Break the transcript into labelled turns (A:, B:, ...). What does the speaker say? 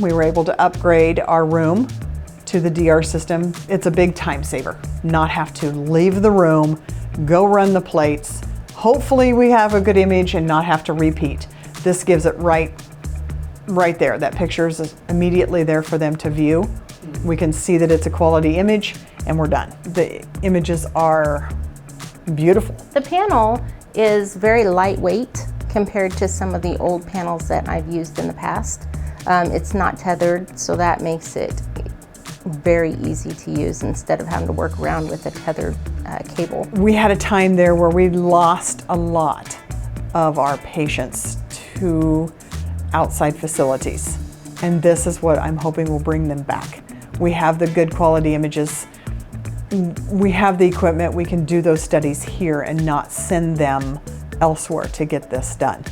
A: We were able to upgrade our room to the DR system. It's a big time saver. Not have to leave the room, go run the plates. Hopefully we have a good image and not have to repeat. This gives it right there. That picture is immediately there for them to view. We can see that it's a quality image and we're done. The images are beautiful.
B: The panel is very lightweight compared to some of the old panels that I've used in the past. It's not tethered, so that makes it very easy to use instead of having to work around with a tethered cable.
A: We had a time there where we lost a lot of our patients to outside facilities, and this is what I'm hoping will bring them back. We have the good quality images. We have the equipment. We can do those studies here and not send them elsewhere to get this done.